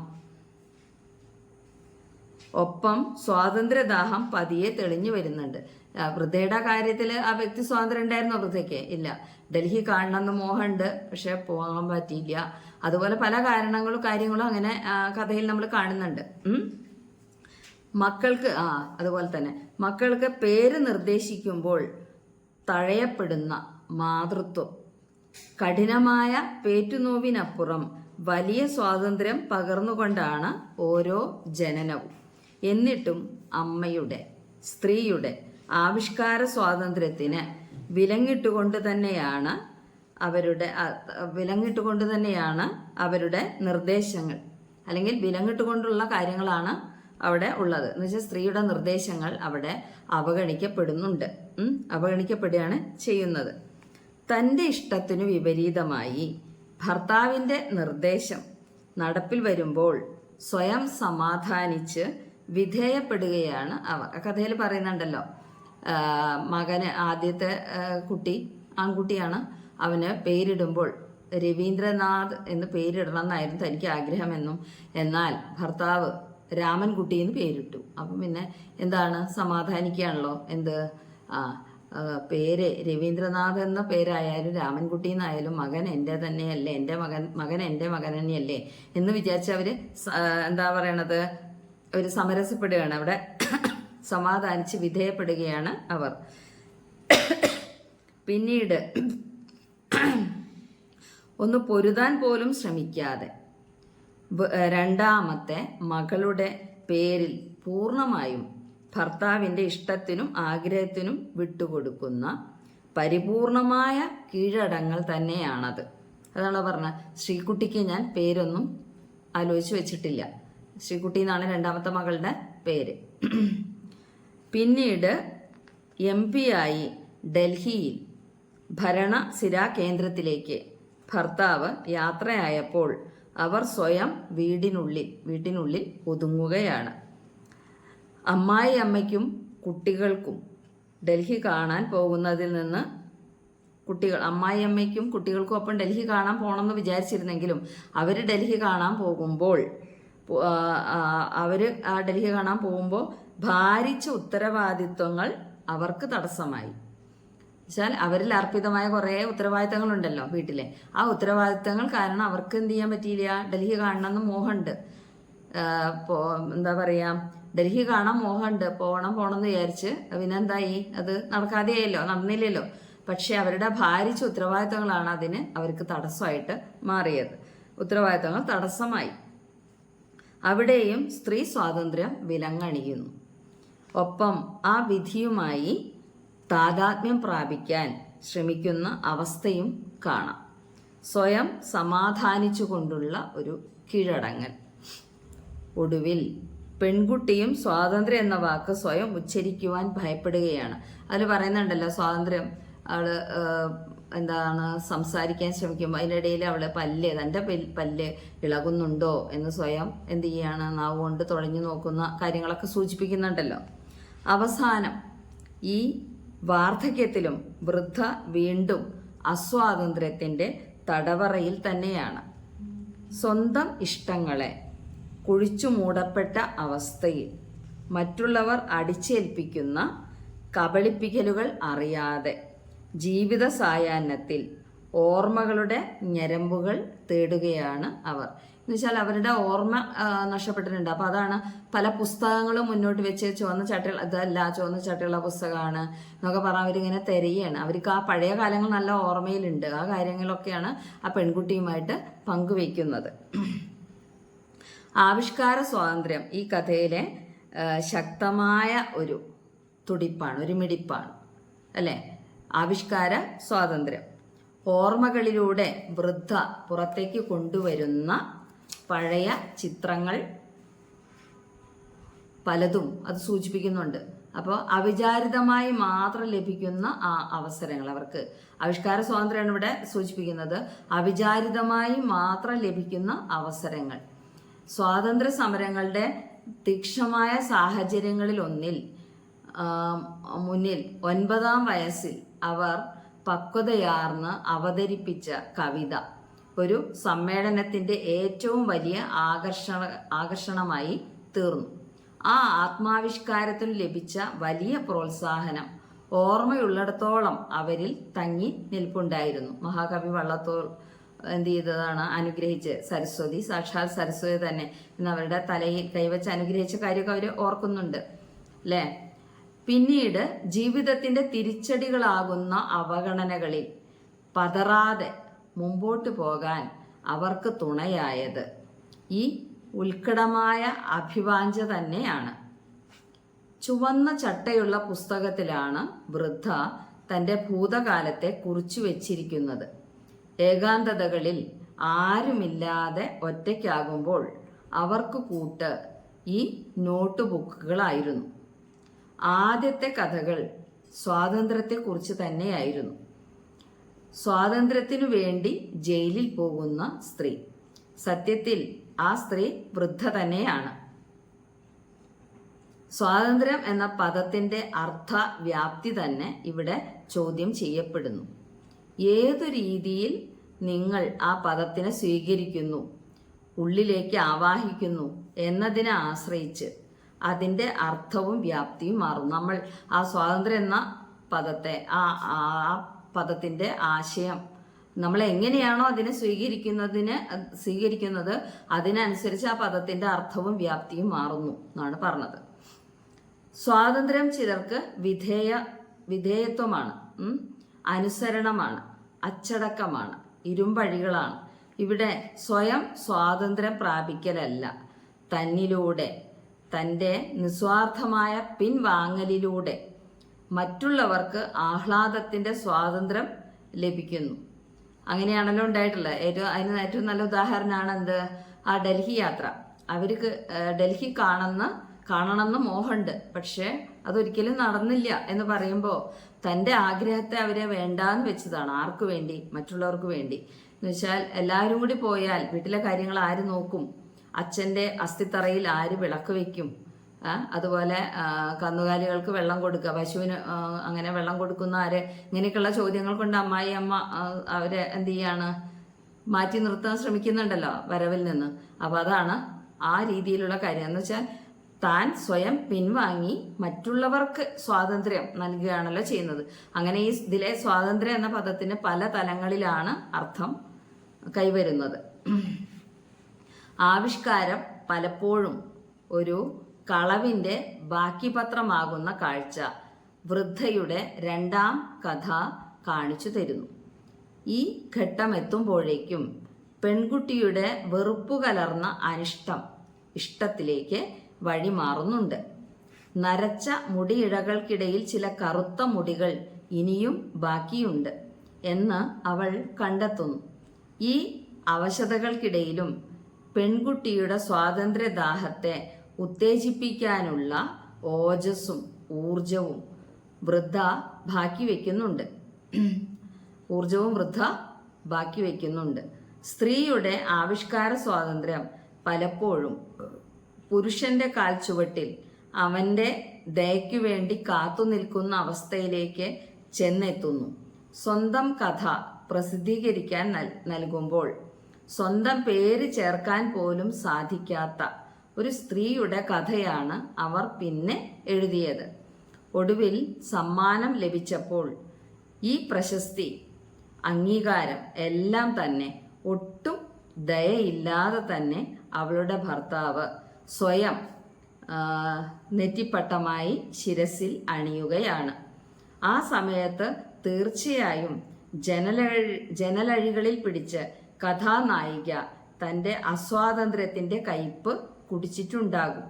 ഒപ്പം സ്വാതന്ത്ര്യദാഹം പതിയെ തെളിഞ്ഞു വരുന്നുണ്ട്. വൃദ്ധയുടെ കാര്യത്തിൽ ആ വ്യക്തി സ്വാതന്ത്ര്യം ഉണ്ടായിരുന്നോ വൃദ്ധയ്ക്ക്? ഇല്ല. ഡൽഹി കാണണമെന്ന് മോഹമുണ്ട്, പക്ഷെ പോകാൻ പറ്റിയില്ല. അതുപോലെ പല കാര്യങ്ങളും അങ്ങനെ കഥയിൽ നമ്മൾ കാണുന്നുണ്ട്. മക്കൾക്ക് അതുപോലെ തന്നെ മക്കൾക്ക് പേര് നിർദ്ദേശിക്കുമ്പോൾ തഴയപ്പെടുന്ന മാതൃത്വം, കഠിനമായ പേറ്റുനോവിനപ്പുറം വലിയ സ്വാതന്ത്ര്യം പകർന്നുകൊണ്ടാണ് ഓരോ ജനനവും. എന്നിട്ടും അമ്മയുടെ, സ്ത്രീയുടെ ആവിഷ്കാര സ്വാതന്ത്ര്യത്തിന് വിലങ്ങിട്ടുകൊണ്ട് തന്നെയാണ് അവരുടെ നിർദ്ദേശങ്ങൾ, അല്ലെങ്കിൽ വിലങ്ങിട്ടുകൊണ്ടുള്ള കാര്യങ്ങളാണ് അവിടെ ഉള്ളത്. എന്ന് വെച്ചാൽ സ്ത്രീയുടെ നിർദ്ദേശങ്ങൾ അവിടെ അവഗണിക്കപ്പെടുകയാണ് ചെയ്യുന്നത്. തൻ്റെ ഇഷ്ടത്തിനു വിപരീതമായി ഭർത്താവിൻ്റെ നിർദ്ദേശം നടപ്പിൽ വരുമ്പോൾ സ്വയം സമാധാനിച്ച് വിധേയപ്പെടുകയാണ് അവർ. കഥയിൽ പറയുന്നുണ്ടല്ലോ, മകന് ആദ്യത്തെ കുട്ടി ആൺകുട്ടിയാണ്, അവന് പേരിടുമ്പോൾ രവീന്ദ്രനാഥ് എന്ന് പേരിടണം എന്നായിരുന്നു തനിക്ക് ആഗ്രഹമെന്നും, എന്നാൽ ഭർത്താവ് രാമൻകുട്ടി എന്ന് പേരിട്ടു. അപ്പം പിന്നെ എന്താണ്, സമാധാനിക്കുകയാണല്ലോ. പേര് രവീന്ദ്രനാഥ് എന്ന പേരായാലും രാമൻകുട്ടി എന്നായാലും മകൻ എൻ്റെ തന്നെയല്ലേ, എൻ്റെ മകൻ എൻ്റെ മകൻ തന്നെയല്ലേ എന്ന് വിചാരിച്ച് അവർ അവർ സമരസപ്പെടുകയാണ് അവിടെ. സമാധാനിച്ച് വിധേയപ്പെടുകയാണ് അവർ. പിന്നീട് ഒന്ന് പൊരുതാൻ പോലും ശ്രമിക്കാതെ രണ്ടാമത്തെ മകളുടെ പേരിൽ പൂർണ്ണമായും ഭർത്താവിൻ്റെ ഇഷ്ടത്തിനും ആഗ്രഹത്തിനും വിട്ടുകൊടുക്കുന്ന പരിപൂർണമായ കീഴടങ്ങൽ തന്നെയാണത്. അതാണ് പറഞ്ഞത്. ശ്രീകുട്ടിക്ക് ഞാൻ പേരൊന്നും ആലോചിച്ച് വെച്ചിട്ടില്ല. ശ്രീകുട്ടി എന്നാണ് രണ്ടാമത്തെ മകളുടെ പേര്. പിന്നീട് MP ആയി ഡൽഹിയിൽ ഭരണസിരാ കേന്ദ്രത്തിലേക്ക് ഭർത്താവ് യാത്രയായപ്പോൾ അവർ സ്വയം വീട്ടിനുള്ളിൽ ഒതുങ്ങുകയാണ്. അമ്മായിയമ്മയ്ക്കും കുട്ടികൾക്കും ഡൽഹി കാണാൻ പോകുന്നതിൽ നിന്ന് അമ്മായിയമ്മയ്ക്കും കുട്ടികൾക്കും ഒപ്പം ഡൽഹി കാണാൻ പോകണമെന്ന് വിചാരിച്ചിരുന്നെങ്കിലും അവർ ഡൽഹി കാണാൻ പോകുമ്പോൾ ഡൽഹി കാണാൻ പോകുമ്പോൾ ഭാരിച്ച ഉത്തരവാദിത്വങ്ങൾ അവർക്ക് തടസ്സമായി. വെച്ചാൽ അവരിൽ അർപ്പിതമായ കുറേ ഉത്തരവാദിത്തങ്ങളുണ്ടല്ലോ വീട്ടിലെ. ആ ഉത്തരവാദിത്തങ്ങൾ കാരണം അവർക്ക് എന്ത് ചെയ്യാൻ പറ്റിയില്ല, ഡൽഹി കാണണമെന്ന് മോഹമുണ്ട്. എന്താ പറയുക, ഡൽഹി കാണാൻ മോഹമുണ്ട്, പോകണമെന്ന് വിചാരിച്ച് പിന്നെന്തായി, അത് നടന്നില്ലല്ലോ. പക്ഷെ അവരുടെ ഭാരിച്ച ഉത്തരവാദിത്തങ്ങളാണ് അതിന് അവർക്ക് തടസ്സമായിട്ട് മാറിയത്. ഉത്തരവാദിത്തങ്ങൾ തടസ്സമായി. അവിടെയും സ്ത്രീ സ്വാതന്ത്ര്യം വിലങ്ങണിയുന്നു. ഒപ്പം ആ വിധിയുമായി താദാത്മ്യം പ്രാപിക്കാൻ ശ്രമിക്കുന്ന അവസ്ഥയും കാണാം. സ്വയം സമാധാനിച്ചുകൊണ്ടുള്ള ഒരു കീഴടങ്ങൽ. ഒടുവിൽ പെൺകുട്ടിയും സ്വാതന്ത്ര്യം എന്ന വാക്ക് സ്വയം ഉച്ചരിക്കുവാൻ ഭയപ്പെടുകയാണ്. അതിൽ പറയുന്നുണ്ടല്ലോ, സ്വാതന്ത്ര്യം അവള് സംസാരിക്കാൻ ശ്രമിക്കുമ്പോൾ അതിനിടയിൽ അവള് തൻ്റെ പല്ല് ഇളകുന്നുണ്ടോ എന്ന് സ്വയം എന്ത് ചെയ്യാണ്, നാവ് കൊണ്ട് തുഴഞ്ഞു നോക്കുന്ന കാര്യങ്ങളൊക്കെ സൂചിപ്പിക്കുന്നുണ്ടല്ലോ. അവസാനം ഈ വാർദ്ധക്യത്തിലും വൃദ്ധ വീണ്ടും അസ്വാതന്ത്ര്യത്തിൻ്റെ തടവറയിൽ തന്നെയാണ്. സ്വന്തം ഇഷ്ടങ്ങളെ കുഴിച്ചു മൂടപ്പെട്ട അവസ്ഥയിൽ മറ്റുള്ളവർ അടിച്ചേൽപ്പിക്കുന്ന കബളിപ്പിക്കലുകൾ അറിയാതെ ജീവിത സായാഹ്നത്തിൽ ഓർമ്മകളുടെ ഞരമ്പുകൾ തേടുകയാണ് അവർ. എന്നുവെച്ചാൽ അവരുടെ ഓർമ്മ നഷ്ടപ്പെട്ടിട്ടുണ്ട്. അപ്പോൾ അതാണ് പല പുസ്തകങ്ങളും മുന്നോട്ട് വെച്ച് ചുവന്ന ചട്ടിയുള്ള പുസ്തകമാണ് എന്നൊക്കെ പറഞ്ഞാൽ അവരിങ്ങനെ തിരയാണ്. അവർക്ക് ആ പഴയ കാലങ്ങൾ നല്ല ഓർമ്മയിലുണ്ട്. ആ കാര്യങ്ങളൊക്കെയാണ് ആ പെൺകുട്ടിയുമായിട്ട് പങ്കുവയ്ക്കുന്നത്. ആവിഷ്കാര സ്വാതന്ത്ര്യം ഈ കഥയിലെ ശക്തമായ ഒരു തുടിപ്പാണ്, ഒരു മിടിപ്പാണ് അല്ലേ. ആവിഷ്കാര സ്വാതന്ത്ര്യം ഓർമ്മകളിലൂടെ വൃദ്ധ പുറത്തേക്ക് കൊണ്ടുവരുന്ന പഴയ ചിത്രങ്ങൾ പലതും അത് സൂചിപ്പിക്കുന്നുണ്ട്. അപ്പോൾ അവിചാരിതമായി മാത്രം ലഭിക്കുന്ന ആ അവസരങ്ങൾ അവർക്ക് ആവിഷ്കാര സ്വാതന്ത്ര്യമാണ് ഇവിടെ സൂചിപ്പിക്കുന്നത്. അവിചാരിതമായി മാത്രം ലഭിക്കുന്ന അവസരങ്ങൾ. സ്വാതന്ത്ര്യ സമരങ്ങളുടെ തീക്ഷണമായ സാഹചര്യങ്ങളിൽ മുന്നിൽ 9-ാം വയസ്സിൽ അവർ പക്വതയാർന്ന് അവതരിപ്പിച്ച കവിത ഒരു സമ്മേളനത്തിൻ്റെ ഏറ്റവും വലിയ ആകർഷണമായി തീർന്നു. ആ ആത്മാവിഷ്കാരത്തിൽ ലഭിച്ച വലിയ പ്രോത്സാഹനം ഓർമ്മയുള്ളിടത്തോളം അവരിൽ തങ്ങി നിൽപ്പുണ്ടായിരുന്നു. മഹാകവി വള്ളത്തോൾ എന്ത് ചെയ്തതാണ്, അനുഗ്രഹിച്ച് സരസ്വതി, സാക്ഷാൽ സരസ്വതി തന്നെ എന്നവരുടെ തലയിൽ കൈവച്ച് അനുഗ്രഹിച്ച കാര്യമൊക്കെ അവർ ഓർക്കുന്നുണ്ട് അല്ലേ. പിന്നീട് ജീവിതത്തിൻ്റെ തിരിച്ചടികളാകുന്ന അവഗണനകളിൽ പതറാതെ മുമ്പോട്ട് പോകാൻ അവർക്ക് തുണയായത് ഈ ഉത്കടമായ അഭിവാഞ്ച തന്നെയാണ്. ചുവന്ന ചട്ടയുള്ള പുസ്തകത്തിലാണ് വൃദ്ധ തൻ്റെ ഭൂതകാലത്തെ കുറിച്ചു വച്ചിരിക്കുന്നത്. ഏകാന്തതകളിൽ ആരുമില്ലാതെ ഒറ്റയ്ക്കാകുമ്പോൾ അവർക്ക് കൂട്ട് ഈ നോട്ട് ബുക്കുകളായിരുന്നു. ആദ്യത്തെ കഥകൾ സ്വാതന്ത്ര്യത്തെക്കുറിച്ച് തന്നെയായിരുന്നു. സ്വാതന്ത്ര്യത്തിനു വേണ്ടി ജയിലിൽ പോകുന്ന സ്ത്രീ. സത്യത്തിൽ ആ സ്ത്രീ വൃദ്ധ തന്നെയാണ്. സ്വാതന്ത്ര്യം എന്ന പദത്തിൻ്റെ അർത്ഥവ്യാപ്തി തന്നെ ഇവിടെ ചോദ്യം ചെയ്യപ്പെടുന്നു. ഏതു രീതിയിൽ നിങ്ങൾ ആ പദത്തിനെ സ്വീകരിക്കുന്നു, ഉള്ളിലേക്ക് ആവാഹിക്കുന്നു എന്നതിനെ ആശ്രയിച്ച് അതിൻ്റെ അർത്ഥവും വ്യാപ്തിയും മാറും. നമ്മൾ ആ സ്വാതന്ത്ര്യം എന്ന പദത്തെ ആ പദത്തിൻ്റെ ആശയം നമ്മൾ എങ്ങനെയാണോ അതിനെ സ്വീകരിക്കുന്നത് അതിനനുസരിച്ച് ആ പദത്തിൻ്റെ അർത്ഥവും വ്യാപ്തിയും മാറുന്നു എന്നാണ് പറഞ്ഞത്. സ്വാതന്ത്ര്യം ചിലർക്ക് വിധേയത്വമാണ്, അനുസരണമാണ്, അച്ചടക്കമാണ്, ഇരുമ്പഴികളാണ്. ഇവിടെ സ്വയം സ്വാതന്ത്ര്യം പ്രാപിക്കലല്ല, തന്നിലൂടെ തൻ്റെ നിസ്വാർത്ഥമായ പിൻവാങ്ങലിലൂടെ മറ്റുള്ളവർക്ക് ആഹ്ലാദത്തിൻ്റെ സ്വാതന്ത്ര്യം ലഭിക്കുന്നു. അങ്ങനെയാണല്ലോ ഉണ്ടായിട്ടുള്ളത്. അതിന് ഏറ്റവും നല്ല ഉദാഹരണമാണ് എന്ത്, ആ ഡൽഹി യാത്ര. അവർക്ക് ഡൽഹി കാണണമെന്ന് മോഹമുണ്ട്, പക്ഷേ അതൊരിക്കലും നടന്നില്ല എന്ന് പറയുമ്പോൾ തൻ്റെ ആഗ്രഹത്തെ അവരെ വേണ്ടാന്ന് വെച്ചതാണ്. ആർക്ക് വേണ്ടി? മറ്റുള്ളവർക്ക് വേണ്ടി. എന്ന് വെച്ചാൽ എല്ലാവരും കൂടി പോയാൽ വീട്ടിലെ കാര്യങ്ങൾ ആര് നോക്കും? അച്ഛൻ്റെ അസ്ഥിത്തറയിൽ ആര് വിളക്ക് വെക്കും? അതുപോലെ കന്നുകാലികൾക്ക് വെള്ളം കൊടുക്കുക, പശുവിന് അങ്ങനെ വെള്ളം കൊടുക്കുന്ന ആര്? ഇങ്ങനെയൊക്കെയുള്ള ചോദ്യങ്ങൾ കൊണ്ട് അമ്മായി അമ്മ അവരെ എന്ത് ചെയ്യാണ്? മാറ്റി നിർത്താൻ ശ്രമിക്കുന്നുണ്ടല്ലോ വരവിൽ നിന്ന്. അപ്പോൾ അതാണ് ആ രീതിയിലുള്ള കാര്യം. എന്ന് വെച്ചാൽ താൻ സ്വയം പിൻവാങ്ങി മറ്റുള്ളവർക്ക് സ്വാതന്ത്ര്യം നൽകുകയാണല്ലോ ചെയ്യുന്നത്. അങ്ങനെ ഈ ഇതിലെ സ്വാതന്ത്ര്യം എന്ന പദത്തിന് പല തലങ്ങളിലാണ് അർത്ഥം കൈവരുന്നത്. ആവിഷ്കാരം പലപ്പോഴും ഒരു കളവിൻ്റെ ബാക്കി പത്രമാകുന്ന കാഴ്ച വൃദ്ധയുടെ രണ്ടാം കഥ കാണിച്ചു തരുന്നു. ഈ ഘട്ടം എത്തുമ്പോഴേക്കും പെൺകുട്ടിയുടെ വെറുപ്പു കലർന്ന അനിഷ്ടം ഇഷ്ടത്തിലേക്ക് വഴിമാറുന്നുണ്ട്. നരച്ച മുടിയിഴകൾക്കിടയിൽ ചില കറുത്ത മുടികൾ ഇനിയും ബാക്കിയുണ്ട് എന്ന് അവൾ കണ്ടെത്തുന്നു. ഈ അവശതകൾക്കിടയിലും പെൺകുട്ടിയുടെ സ്വാതന്ത്ര്യദാഹത്തെ ഉത്തേജിപ്പിക്കാനുള്ള ഓജസ്സും ഊർജവും വൃദ്ധ ബാക്കി വയ്ക്കുന്നുണ്ട്. സ്ത്രീയുടെ ആവിഷ്കാര സ്വാതന്ത്ര്യം പലപ്പോഴും പുരുഷന്റെ കാൽച്ചുവട്ടിൽ അവന്റെ ദയയ്ക്കു വേണ്ടി കാത്തു നിൽക്കുന്ന അവസ്ഥയിലേക്ക് ചെന്നെത്തുന്നു. സ്വന്തം കഥ പ്രസിദ്ധീകരിക്കാൻ നൽകുമ്പോൾ സ്വന്തം പേര് ചേർക്കാൻ പോലും സാധിക്കാത്ത ഒരു സ്ത്രീയുടെ കഥയാണ് അവർ പിന്നെ എഴുതിയത്. ഒടുവിൽ സമ്മാനം ലഭിച്ചപ്പോൾ ഈ പ്രശസ്തി, അംഗീകാരം എല്ലാം തന്നെ ഒട്ടും ദയയില്ലാതെ തന്നെ അവളുടെ ഭർത്താവ് സ്വയം നെറ്റിപ്പട്ടമായി ശിരസിൽ അണിയുകയാണ്. ആ സമയത്ത് തീർച്ചയായും ജനലഴികളിൽ പിടിച്ച് കഥാനായിക തൻ്റെ അസ്വാതന്ത്ര്യത്തിൻ്റെ കയ്പ് കുടിച്ചിട്ടുണ്ടാകും.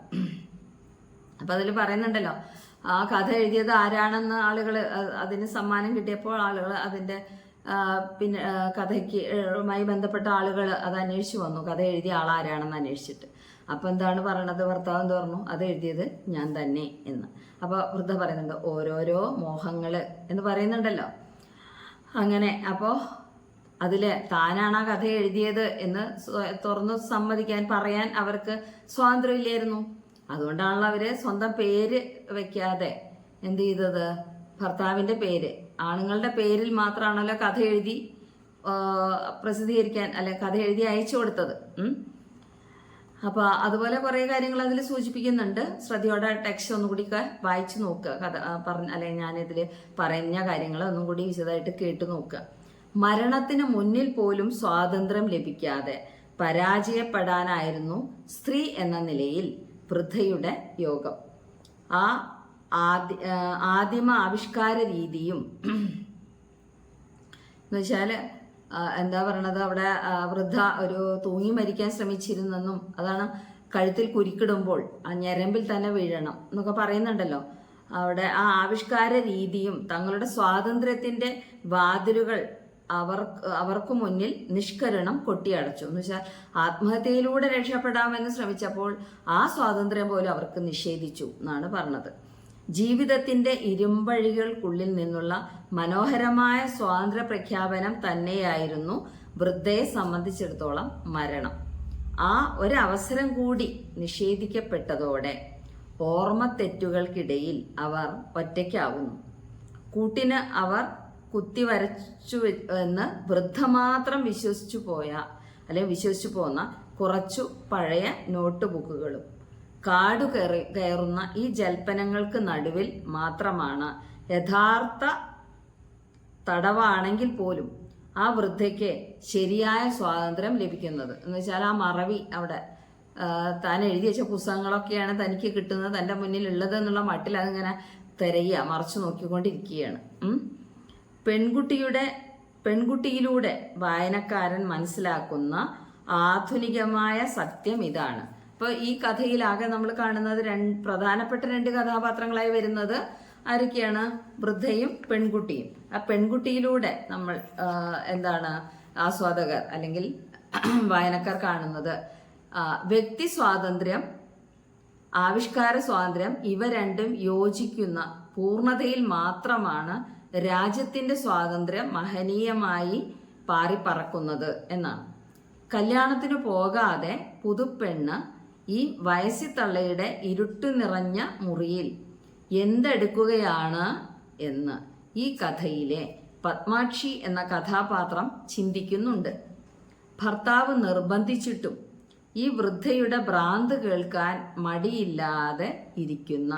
അപ്പം അതിൽ പറയുന്നുണ്ടല്ലോ, ആ കഥ എഴുതിയത് ആരാണെന്ന് ആളുകൾ, അതിന് സമ്മാനം കിട്ടിയപ്പോൾ ആളുകൾ അതിൻ്റെ പിന്നെ കഥയ്ക്കുമായി ബന്ധപ്പെട്ട ആളുകൾ അത് അന്വേഷിച്ച് വന്നു, കഥ എഴുതിയ ആളാരാണെന്ന് അന്വേഷിച്ചിട്ട്. അപ്പം എന്താണ് പറയണത്? ഭർത്താവ് എന്ത് പറഞ്ഞു? അത് എഴുതിയത് ഞാൻ തന്നെ എന്ന്. അപ്പോൾ വൃദ്ധ പറയുന്നുണ്ട് ഓരോരോ മോഹങ്ങൾ എന്ന് പറയുന്നുണ്ടല്ലോ. അങ്ങനെ അപ്പോൾ അതിൽ താനാണ് ആ കഥ എഴുതിയത് എന്ന് തുറന്നു പറയാൻ അവർക്ക് സ്വാതന്ത്ര്യമില്ലായിരുന്നു. അതുകൊണ്ടാണല്ലോ അവര് സ്വന്തം പേര് വെക്കാതെ എന്ത് ചെയ്തത്? ഭർത്താവിൻ്റെ പേര്, ആണുങ്ങളുടെ പേരിൽ മാത്രമാണല്ലോ കഥ എഴുതി പ്രസിദ്ധീകരിക്കാൻ, അല്ലെ കഥ എഴുതി അയച്ചു കൊടുത്തത്. അപ്പോൾ അതുപോലെ കുറേ കാര്യങ്ങൾ അതിൽ സൂചിപ്പിക്കുന്നുണ്ട്. ശ്രദ്ധയോടെ ടെക്സ്റ്റ് ഒന്നും കൂടി വായിച്ചു നോക്കുക. കഥ അല്ലെങ്കിൽ ഞാനിതിൽ പറഞ്ഞ കാര്യങ്ങൾ ഒന്നും കൂടി വിശദമായിട്ട് കേട്ടു നോക്കുക. മരണത്തിന് മുന്നിൽ പോലും സ്വാതന്ത്ര്യം ലഭിക്കാതെ പരാജയപ്പെടാനായിരുന്നു സ്ത്രീ എന്ന നിലയിൽ വൃദ്ധയുടെ യോഗം. ആ ആദിമ ആവിഷ്കാര രീതിയും എന്ന് വെച്ചാൽ എന്താ പറയണത്, അവിടെ വൃദ്ധ ഒരു തൂങ്ങി മരിക്കാൻ ശ്രമിച്ചിരുന്നെന്നും അതാണ് കഴുത്തിൽ കുരുക്കിടുമ്പോൾ ആ ഞരമ്പിൽ തന്നെ വീഴണം എന്നൊക്കെ പറയുന്നുണ്ടല്ലോ. അവിടെ ആ ആവിഷ്കാര രീതിയും തങ്ങളുടെ സ്വാതന്ത്ര്യത്തിൻ്റെ വാതിലുകൾ അവർക്ക് മുന്നിൽ നിഷ്കരണം കൊട്ടിയടച്ചു. എന്ന് വെച്ചാൽ ആത്മഹത്യയിലൂടെ രക്ഷപ്പെടാമെന്ന് ശ്രമിച്ചപ്പോൾ ആ സ്വാതന്ത്ര്യം പോലും അവർക്ക് നിഷേധിച്ചു എന്നാണ് പറഞ്ഞത്. ജീവിതത്തിന്റെ ഇരുമ്പഴികൾക്കുള്ളിൽ നിന്നുള്ള മനോഹരമായ സ്വാതന്ത്ര്യ പ്രഖ്യാപനം തന്നെയായിരുന്നു വൃദ്ധയെ സംബന്ധിച്ചിടത്തോളം മരണം. ആ ഒരവസരം കൂടി നിഷേധിക്കപ്പെട്ടതോടെ ഓർമ്മത്തെറ്റുകൾക്കിടയിൽ അവർ ഒറ്റയ്ക്കാവുന്നു. കൂട്ടിന് അവർ കുത്തിവരച്ചു എന്ന് വൃദ്ധ മാത്രം വിശ്വസിച്ചു പോന്ന കുറച്ചു പഴയ നോട്ട് ബുക്കുകളും കാടു കയറുന്ന ഈ ജൽപ്പനങ്ങൾക്ക് നടുവിൽ മാത്രമാണ് യഥാർത്ഥ തടവാണെങ്കിൽ പോലും ആ വൃദ്ധയ്ക്ക് ശരിയായ സ്വാതന്ത്ര്യം ലഭിക്കുന്നത്. എന്ന് വെച്ചാൽ ആ മറവി, അവിടെ താൻ എഴുതി വെച്ച പുസ്തകങ്ങളൊക്കെയാണ് തനിക്ക് കിട്ടുന്നത്, തൻ്റെ മുന്നിൽ ഉള്ളത് എന്നുള്ള മട്ടിൽ അതിങ്ങനെ തിരയുക, മറച്ചു നോക്കിക്കൊണ്ടിരിക്കുകയാണ്. പെൺകുട്ടിയിലൂടെ വായനക്കാരൻ മനസ്സിലാക്കുന്ന ആധുനികമായ സത്യം ഇതാണ്. അപ്പോൾ ഈ കഥയിലാകെ നമ്മൾ കാണുന്നത് പ്രധാനപ്പെട്ട രണ്ട് കഥാപാത്രങ്ങളായി വരുന്നത് ആരൊക്കെയാണ്? വൃദ്ധയും പെൺകുട്ടിയും. ആ പെൺകുട്ടിയിലൂടെ നമ്മൾ എന്താണ് ആസ്വാദകർ അല്ലെങ്കിൽ വായനക്കാർ കാണുന്നത് വ്യക്തി സ്വാതന്ത്ര്യം ആവിഷ്കാര സ്വാതന്ത്ര്യം ഇവ രണ്ടും യോജിക്കുന്ന പൂർണ്ണതയിൽ മാത്രമാണ് രാജ്യത്തിൻ്റെ സ്വാതന്ത്ര്യം മഹനീയമായി പാറിപ്പറക്കുന്നത് എന്നാണ്. കല്യാണത്തിന് പോകാതെ പുതുപ്പെണ്ണ് ഈ വയസ്സിത്തള്ളയുടെ ഇരുട്ട് നിറഞ്ഞ മുറിയിൽ എന്തെടുക്കുകയാണ് എന്ന് ഈ കഥയിലെ പത്മാക്ഷി എന്ന കഥാപാത്രം ചിന്തിക്കുന്നുണ്ട്. ഭർത്താവ് നിർബന്ധിച്ചിട്ടും ഈ വൃദ്ധയുടെ ഭ്രാന്ത് കേൾക്കാൻ മടിയില്ലാതെ ഇരിക്കുന്ന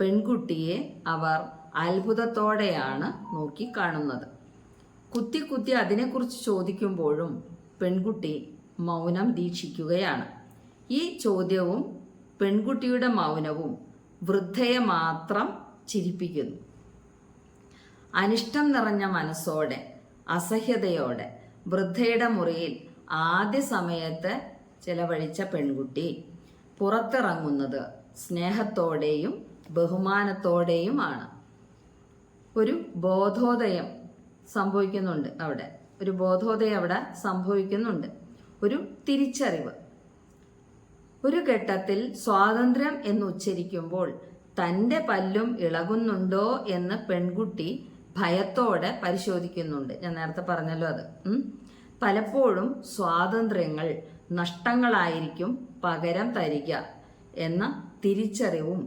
പെൺകുട്ടിയെ അവർ അത്ഭുതത്തോടെയാണ് നോക്കിക്കാണുന്നത്. കുത്തി കുത്തി അതിനെക്കുറിച്ച് ചോദിക്കുമ്പോഴും പെൺകുട്ടി മൗനം ദീക്ഷിക്കുകയാണ്. ഈ ചോദ്യവും പെൺകുട്ടിയുടെ മൗനവും വൃദ്ധയെ മാത്രം ചിരിപ്പിക്കുന്നു. അനിഷ്ടം നിറഞ്ഞ മനസ്സോടെ അസഹ്യതയോടെ വൃദ്ധയുടെ മുറിയിൽ ആദ്യ സമയത്ത് ചെലവഴിച്ച പെൺകുട്ടി പുറത്തിറങ്ങുന്നത് സ്നേഹത്തോടെയും ബഹുമാനത്തോടെയുമാണ്. ഒരു ബോധോദയം സംഭവിക്കുന്നുണ്ട് അവിടെ. ഒരു ബോധോദയം അവിടെ സംഭവിക്കുന്നുണ്ട്. ഒരു തിരിച്ചറിവ്. ഒരു ഘട്ടത്തിൽ സ്വാതന്ത്ര്യം എന്ന് ഉച്ചരിക്കുമ്പോൾ തൻ്റെ പല്ലും ഇളകുന്നുണ്ടോ എന്ന് പെൺകുട്ടി ഭയത്തോടെ പരിശോധിക്കുന്നുണ്ട്. ഞാൻ നേരത്തെ പറഞ്ഞല്ലോ അത്. പലപ്പോഴും സ്വാതന്ത്ര്യങ്ങൾ നഷ്ടങ്ങളായിരിക്കും പകരം തരിക എന്ന തിരിച്ചറിവും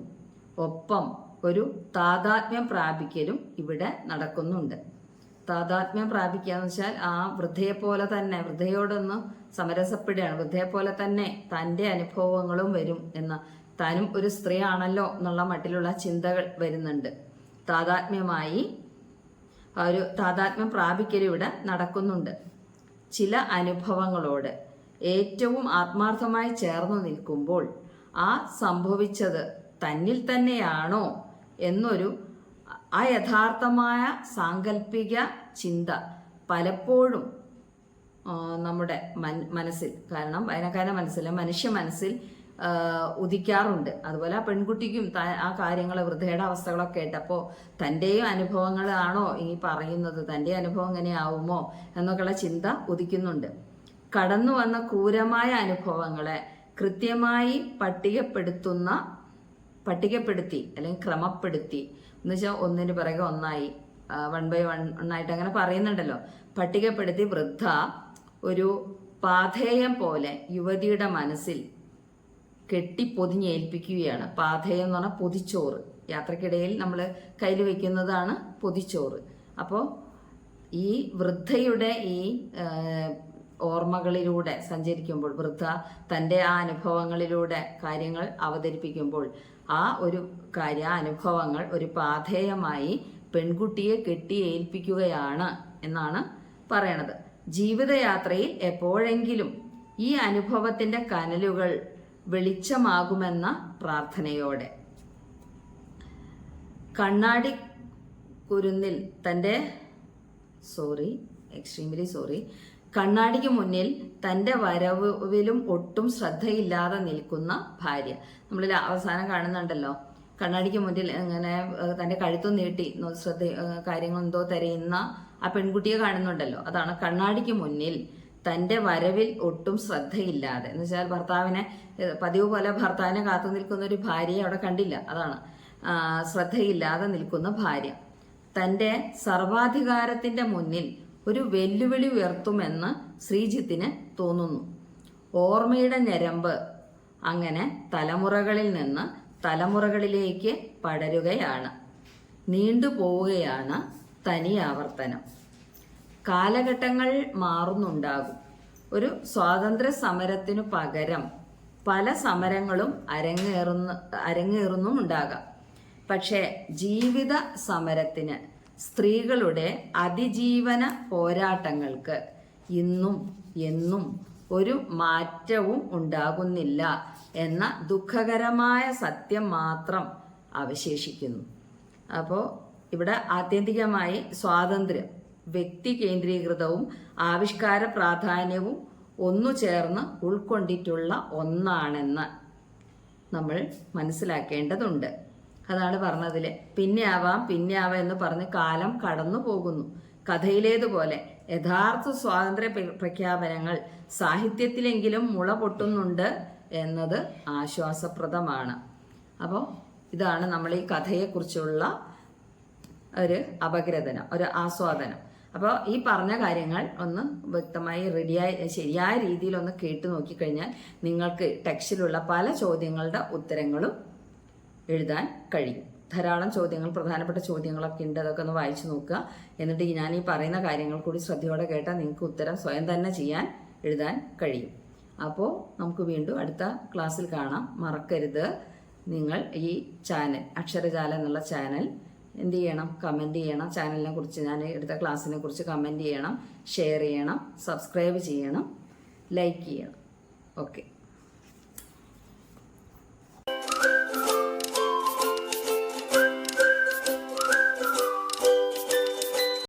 ഒപ്പം ഒരു താതാത്മ്യം പ്രാപിക്കലും ഇവിടെ നടക്കുന്നുണ്ട്. താതാത്മ്യം പ്രാപിക്കുക എന്ന് വെച്ചാൽ ആ വൃദ്ധയെപ്പോലെ തന്നെ, വൃദ്ധയോടൊന്ന് സമരസപ്പെടുകയാണ്. വൃദ്ധയെപ്പോലെ തന്നെ തൻ്റെ അനുഭവങ്ങളും വരും എന്ന, താനും ഒരു സ്ത്രീ ആണല്ലോ എന്നുള്ള മട്ടിലുള്ള ചിന്തകൾ വരുന്നുണ്ട്. താതാത്മ്യമായി ഒരു താതാത്മ്യം പ്രാപിക്കലും ഇവിടെ നടക്കുന്നുണ്ട്. ചില അനുഭവങ്ങളോട് ഏറ്റവും ആത്മാർത്ഥമായി ചേർന്ന് നിൽക്കുമ്പോൾ ആ സംഭവിച്ചത് തന്നിൽ തന്നെയാണോ എന്നൊരു അയഥാർത്ഥമായ സാങ്കല്പിക ചിന്ത പലപ്പോഴും നമ്മുടെ മനസ്സിൽ, കാരണം വായനക്കാരൻ്റെ മനസ്സിൽ, മനുഷ്യ മനസ്സിൽ ഉദിക്കാറുണ്ട്. അതുപോലെ ആ പെൺകുട്ടിക്കും ആ കാര്യങ്ങൾ, വൃദ്ധയുടെ അവസ്ഥകളൊക്കെ കേട്ടപ്പോൾ തൻ്റെയും അനുഭവങ്ങളാണോ ഈ പറയുന്നത്, തൻ്റെ അനുഭവം എങ്ങനെയാവുമോ എന്നൊക്കെയുള്ള ചിന്ത ഉദിക്കുന്നുണ്ട്. കടന്നു വന്ന ക്രൂരമായ അനുഭവങ്ങളെ കൃത്യമായി പട്ടികപ്പെടുത്തി അല്ലെങ്കിൽ ക്രമപ്പെടുത്തി എന്ന് വെച്ചാൽ ഒന്നിന് പിറകെ ഒന്നായി, 1 by 1 ആയിട്ട് അങ്ങനെ പറയുന്നുണ്ടല്ലോ. പട്ടികപ്പെടുത്തി വൃദ്ധ ഒരു പാഥേയം പോലെ യുവതിയുടെ മനസ്സിൽ കെട്ടിപ്പൊതിഞ്ഞേൽപ്പിക്കുകയാണ്. പാഥേയം എന്ന് പറഞ്ഞാൽ പൊതിച്ചോറ്. യാത്രക്കിടയിൽ നമ്മൾ കയ്യിൽ വയ്ക്കുന്നതാണ് പൊതിച്ചോറ്. അപ്പോൾ ഈ വൃദ്ധയുടെ ഈ ഓർമ്മകളിലൂടെ സഞ്ചരിക്കുമ്പോൾ, വൃദ്ധ തൻ്റെ ആ അനുഭവങ്ങളിലൂടെ കാര്യങ്ങൾ അവതരിപ്പിക്കുമ്പോൾ ആ ഒരു ആ അനുഭവങ്ങൾ ഒരു പാഥേയമായി പെൺകുട്ടിയെ കെട്ടിയേൽപ്പിക്കുകയാണ് എന്നാണ് പറയണത്. ജീവിതയാത്രയിൽ എപ്പോഴെങ്കിലും ഈ അനുഭവത്തിൻ്റെ കനലുകൾ വെളിച്ചമാകുമെന്ന പ്രാർത്ഥനയോടെ കണ്ണാടി കുരുന്നിൽ കണ്ണാടിക്ക് മുന്നിൽ തൻ്റെ വരവിലും ഒട്ടും ശ്രദ്ധയില്ലാതെ നിൽക്കുന്ന ഭാര്യ. നമ്മളിൽ അവസാനം കാണുന്നുണ്ടല്ലോ, കണ്ണാടിക്ക് മുന്നിൽ ഇങ്ങനെ തൻ്റെ കഴുത്തു നീട്ടി കാര്യങ്ങൾ എന്തോ തിരയുന്ന ആ പെൺകുട്ടിയെ കാണുന്നുണ്ടല്ലോ. അതാണ് കണ്ണാടിക്ക് മുന്നിൽ തൻ്റെ വരവിൽ ഒട്ടും ശ്രദ്ധയില്ലാതെ, എന്ന് വെച്ചാൽ ഭർത്താവിനെ പതിവ് പോലെ ഭർത്താവിനെ കാത്തു നിൽക്കുന്ന ഒരു ഭാര്യയെ അവിടെ കണ്ടില്ല. അതാണ് ശ്രദ്ധയില്ലാതെ നിൽക്കുന്ന ഭാര്യ. തൻ്റെ സർവാധികാരത്തിൻ്റെ മുന്നിൽ ഒരു വെല്ലുവിളി ഉയർത്തുമെന്ന് ശ്രീജിത്തിന് തോന്നുന്നു. ഓർമ്മയുടെ ഞരമ്പ് അങ്ങനെ തലമുറകളിൽ നിന്ന് തലമുറകളിലേക്ക് പടരുകയാണ്. നീണ്ടുപോവുകയാണ് തനിയാവർത്തനം. കാലഘട്ടങ്ങൾ മാറുന്നുണ്ടാകും. ഒരു സ്വാതന്ത്ര്യ സമരത്തിനു പകരം പല സമരങ്ങളും അരങ്ങേറുന്നുമുണ്ടാകാം. പക്ഷേ ജീവിത സമരത്തിന്, സ്ത്രീകളുടെ അതിജീവന പോരാട്ടങ്ങൾക്ക് ഇന്നും എന്നും ഒരു മാറ്റവും ഉണ്ടാകുന്നില്ല എന്ന ദുഃഖകരമായ സത്യം മാത്രം അവശേഷിക്കുന്നു. അപ്പോൾ ഇവിടെ ആത്യന്തികമായി സ്വാതന്ത്ര്യം വ്യക്തി കേന്ദ്രീകൃതവും ആവിഷ്കാര പ്രാധാന്യവും ഒന്നു ചേർന്ന് ഉൾക്കൊണ്ടിട്ടുള്ള ഒന്നാണെന്ന് നമ്മൾ മനസ്സിലാക്കേണ്ടതുണ്ട്. അതാണ് പറഞ്ഞതിൽ പിന്നെ ആവാം എന്ന് പറഞ്ഞ് കാലം കടന്നു പോകുന്നു. കഥയിലേതുപോലെ യഥാർത്ഥ സ്വാതന്ത്ര്യ പ്രഖ്യാപനങ്ങൾ സാഹിത്യത്തിലെങ്കിലും മുള പൊട്ടുന്നുണ്ട് എന്നത് ആശ്വാസപ്രദമാണ്. അപ്പോൾ ഇതാണ് നമ്മൾ ഈ കഥയെക്കുറിച്ചുള്ള ഒരു അപഗ്രഥനം, ഒരു ആസ്വാദനം. അപ്പോൾ ഈ പറഞ്ഞ കാര്യങ്ങൾ ഒന്ന് വ്യക്തമായി ശരിയായ രീതിയിൽ ഒന്ന് കേട്ട് നോക്കിക്കഴിഞ്ഞാൽ നിങ്ങൾക്ക് ടെക്സ്റ്റിലുള്ള പല ചോദ്യങ്ങളുടെ ഉത്തരങ്ങളും എഴുതാൻ കഴിയും. ധാരാളം ചോദ്യങ്ങൾ, പ്രധാനപ്പെട്ട ചോദ്യങ്ങളൊക്കെ ഉണ്ട്. അതൊക്കെ ഒന്ന് വായിച്ചു നോക്കുക. എന്നിട്ട് ഞാൻ ഈ പറയുന്ന കാര്യങ്ങൾ കൂടി ശ്രദ്ധയോടെ കേട്ടാൽ നിങ്ങൾക്ക് ഉത്തരം സ്വയം തന്നെ എഴുതാൻ കഴിയും. അപ്പോൾ നമുക്ക് വീണ്ടും അടുത്ത ക്ലാസ്സിൽ കാണാം. മറക്കരുത്, നിങ്ങൾ ഈ ചാനൽ അക്ഷരജാലം എന്നുള്ള ചാനൽ എന്ത് ചെയ്യണം? കമൻറ്റ് ചെയ്യണം. ചാനലിനെ കുറിച്ച്, ഞാൻ എടുത്ത ക്ലാസ്സിനെ കുറിച്ച് കമൻറ്റ് ചെയ്യണം, ഷെയർ ചെയ്യണം, സബ്സ്ക്രൈബ് ചെയ്യണം, ലൈക്ക് ചെയ്യണം. ഓക്കെ.